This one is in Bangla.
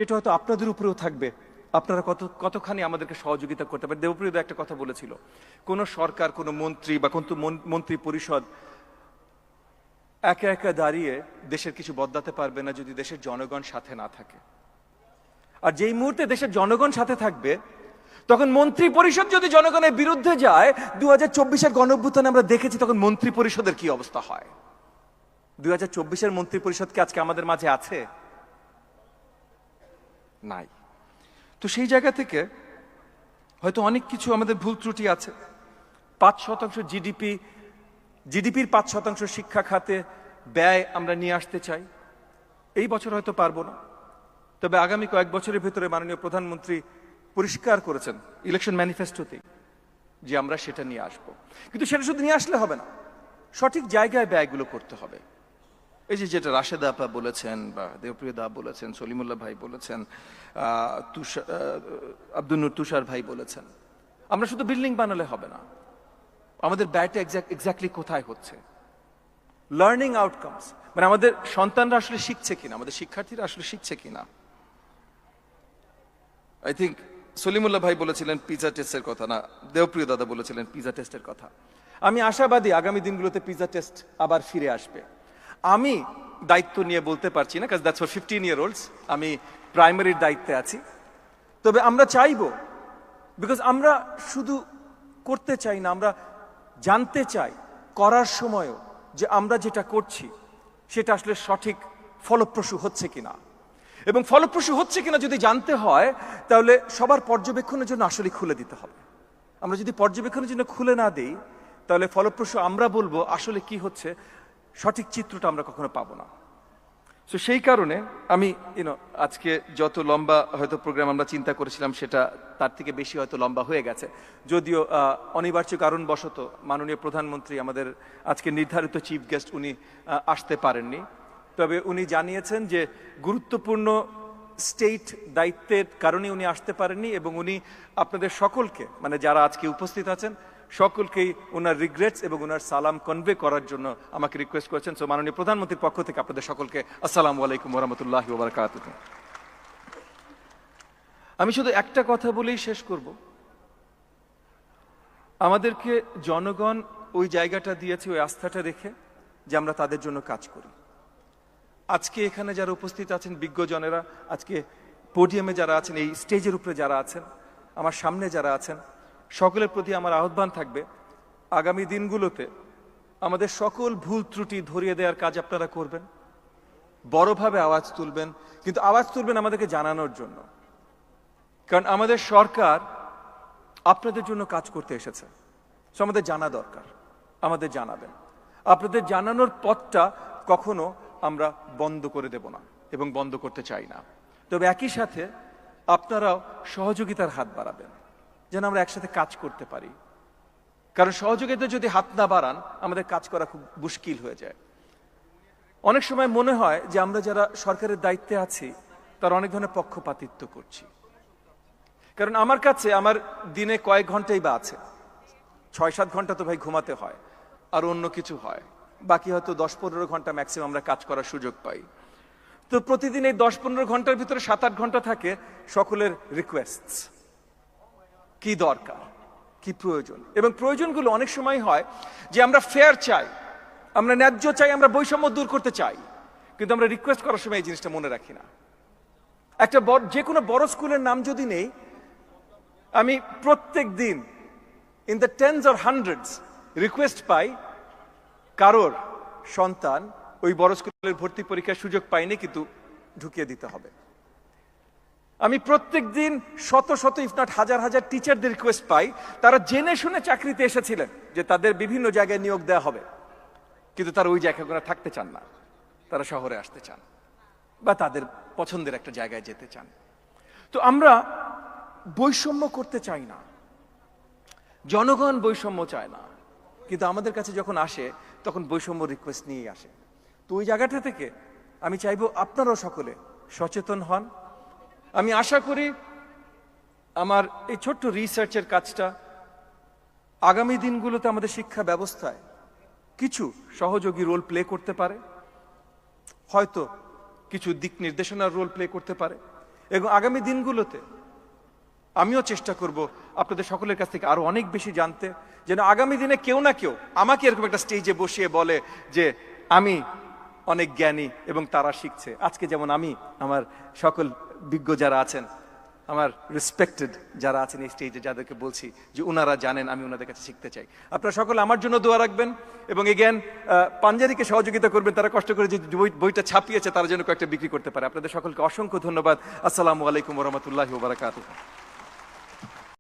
এটা হয়তো আপনাদের উপরেও থাকবে। আপনারা কতখানি আমাদেরকে সহযোগিতা করতে পারেন। দেবপ্রিয় দা একটা কথা বলেছিল, কোন সরকার, কোন মন্ত্রী বা কোন মন্ত্রী পরিষদ একা একা দাঁড়িয়ে দেশের কিছু বদলাতে পারবে না যদি দেশের জনগণ সাথে না থাকে। আর যেই মুহূর্তে দেশের জনগণ সাথে থাকবে, তখন মন্ত্রী পরিষদ যদি জনগণের বিরুদ্ধে যায়, 2024-এর গণঅভ্যুত্থানে আমরা দেখেছি তখন মন্ত্রী পরিষদের কি অবস্থা হয়। 2024-এর মন্ত্রী পরিষদ কি আজকে আমাদের মাঝে আছে? নাই। তো সেই জায়গা থেকে হয়তো অনেক কিছু আমাদের ভুল ত্রুটি আছে। 5% জিডিপির 5% শিক্ষা খাতে ব্যয় আমরা নিয়ে আসতে চাই। এই বছর হয়তো পারবো না, তবে আগামী কয়েক বছরের ভেতরে মাননীয় প্রধানমন্ত্রী পরিষ্কার করেছেন ইলেকশন ম্যানিফেস্টোতে যে আমরা সেটা নিয়ে আসব। কিন্তু সেটা শুধু নিয়ে আসলে হবে না, সঠিক জায়গায় ব্যয়গুলো করতে হবে। এই যেটা রাশেদা আপা বলেছেন বা দেবপ্রিয় দা বলেছেন, সলিমুল্লাহ ভাই বলেছেন, আব্দুল নূর তুষার ভাই বলেছেন, আমরা শুধু বিল্ডিং বানালে হবে না, আমাদের ব্যয়টা এক্স্যাক্টলি কোথায় হচ্ছে, লার্নিং আউটকামস, মানে আমাদের সন্তানরা আসলে শিখছে কিনা, আমাদের শিক্ষার্থীরা আসলে শিখছে কিনা। আই থিঙ্ক সলিমুল্লাহ ভাই বলেছিলেন পিজা টেস্টের কথা, না দেবপ্রিয় দাদা বলেছিলেন পিজা টেস্টের কথা। আমি আশাবাদী আগামী দিনগুলোতে পিজা টেস্ট আবার ফিরে আসবে। আমি দায়িত্ব নিয়ে বলতে পারছি না, কাজ দ্যাটস ফর 15-year-olds, আমি প্রাইমারির দায়িত্বে আছি। তবে আমরা চাইবো, বিকজ আমরা শুধু করতে চাই না, আমরা জানতে চাই করার সময়ও যে আমরা যেটা করছি সেটা আসলে সঠিক ফলপ্রসূ হচ্ছে কিনা। এবং ফলপ্রসূ হচ্ছে কিনা যদি জানতে হয়, তাহলে সবার পর্যবেক্ষণের জন্য আসলে খুলে দিতে হবে। আমরা যদি পর্যবেক্ষণের জন্য খুলে না দিই, তাহলে ফলপ্রসূ আমরা বলবো আসলে কি হচ্ছে, সঠিক চিত্রটা আমরা কখনো পাবো না। সো সেই কারণে আমি আজকে যত লম্বা হয়তো প্রোগ্রাম আমরা চিন্তা করেছিলাম, সেটা তার থেকে বেশি হয়তো লম্বা হয়ে গেছে। যদিও অনিবার্য কারণবশত মাননীয় প্রধানমন্ত্রী আমাদের আজকে নির্ধারিত চিফ গেস্ট, উনি আসতে পারেননি। তবে উনি জানিয়েছেন যে গুরুত্বপূর্ণ স্টেট দায়িত্বের কারণে উনি আসতে পারেননি, এবং উনি আপনাদের সকলকে, মানে যারা আজকে উপস্থিত আছেন সকলকেই ওনার রিগ্রেটস এবং ওনার সালাম কনভে করার জন্য আমাকে রিকোয়েস্ট করেছেন। সো মাননীয় প্রধানমন্ত্রীর পক্ষ থেকে আপনাদের সকলকে আসসালামু আলাইকুম ওয়া রাহমাতুল্লাহি ওয়া বারাকাতুহু। আমি শুধু একটা কথা বলেই শেষ করব। আমাদেরকে জনগণ ওই জায়গাটা দিয়েছে, ওই আস্থাটা রেখে যে আমরা তাদের জন্য কাজ করি। আজকে এখানে যারা উপস্থিত আছেন বিজ্ঞজনেরা, আজকে পোডিয়ামে যারা আছেন, এই স্টেজের উপরে যারা আছেন, আমার সামনে যারা আছেন, সকলের প্রতি আমার আহ্বান থাকবে আগামী দিনগুলোতে আমাদের সকল ভুল ত্রুটি ধরিয়ে দেওয়ার কাজ আপনারা করবেন, বড়ভাবে আওয়াজ তুলবেন। কিন্তু আওয়াজ তুলবেন আমাদেরকে জানানোর জন্য, কারণ আমাদের সরকার আপনাদের জন্য কাজ করতে এসেছে। সো আমাদের জানা দরকার, আমাদের জানাবেন। আপনাদের জানানোর পথটা কখনো আমরা বন্ধ করে দেব না এবং বন্ধ করতে চাই না। তবে একই সাথে আপনারাও সহযোগিতার হাত বাড়াবেন, যেন আমরা একসাথে কাজ করতে পারি। কারণ সহযোগিতা যদি হাত না বাড়ান, আমাদের কাজ করা খুব মুশকিল হয়ে যায়। অনেক সময় মনে হয় যে আমরা যারা সরকারের দায়িত্বে আছি তারা অনেক ধরনের পক্ষপাতিত্ব করছি। কারণ আমার কাছে আমার দিনে কয়েক ঘন্টাই বা আছে, 6-7 ঘন্টা তো ভাই ঘুমাতে হয়, আর অন্য কিছু হয়, বাকি হয়তো 10-15 ঘন্টা ম্যাক্সিমাম আমরা কাজ করার সুযোগ পাই। তো প্রতিদিন এই 10-15 ঘন্টার ভিতরে 7-8 ঘন্টা থাকে সকলের রিকোয়েস্ট, কি দরকার, কি প্রয়োজন। এবং প্রয়োজনগুলো অনেক সময় হয় যে আমরা ফেয়ার চাই, আমরা ন্যায্য চাই, আমরা বৈষম্য দূর করতে চাই, কিন্তু আমরা রিকোয়েস্ট করার সময় এই জিনিসটা মনে রাখি না। একটা যে কোনো বড় স্কুলের নাম যদি নেই, আমি প্রত্যেক দিন in the 10s or 100s request পাই, কারোর সন্তান ওই বড় স্কুলের ভর্তি পরীক্ষার সুযোগ পায়নি, কিন্তু ঢুকিয়ে দিতে হবে। আমি প্রত্যেক দিন শত শত ইফ নট হাজার হাজার টিচারদের রিকোয়েস্ট পাই, তারা জেনে শুনে চাকরিতে এসেছিলেন যে তাদের বিভিন্ন জায়গায় নিয়োগ দেওয়া হবে, কিন্তু তারা ওই জায়গাগুলো থাকতে চান না, তারা শহরে আসতে চান বা তাদের পছন্দের একটা জায়গায় যেতে চান। তো আমরা বৈষম্য করতে চাই না, জনগণ বৈষম্য চায় না, কিন্তু আমাদের কাছে যখন আসে তখন বৈষম্য রিকোয়েস্ট নিয়েই আসে। তো ওই জায়গাটা থেকে আমি চাইবো আপনারাও সকলে সচেতন হন। আমি আশা করি আমার এই ছোট্ট রিসার্চের কাজটা আগামী দিনগুলোতে আমাদের শিক্ষা ব্যবস্থায় কিছু সহযোগী রোল প্লে করতে পারে, হয়তো কিছু দিক নির্দেশনার রোল প্লে করতে পারে, এবং আগামী দিনগুলোতে আমিও চেষ্টা করব আপনাদের সকলের কাছ থেকে আরো অনেক বেশি জানতে, যেন আগামী দিনে কেউ না কেউ আমাকে এরকম একটা স্টেজে বসিয়ে বলে যে আমি অনেক জ্ঞানী এবং তারা শিখছে। আজকে যেমন আমি আমার সকল বিজ্ঞ যারা আছেন, আমার রেসপেক্টেড যারা আছেন এই স্টেজে, যাদেরকে বলছি যে ওনারা জানেন আমি ওনাদের কাছে শিখতে চাই। আপনারা সকলে আমার জন্য দোয়া রাখবেন এবং এগেন পাঞ্জারিকে সহযোগিতা করবেন, তারা কষ্ট করে যে বইটা ছাপিয়েছে তার জন্য কয়েকটা বিক্রি করতে পারে। আপনাদের সকলকে অসংখ্য ধন্যবাদ। আসসালামু আলাইকুম ওয়া রাহমাতুল্লাহি ওয়া বারাকাতুহু।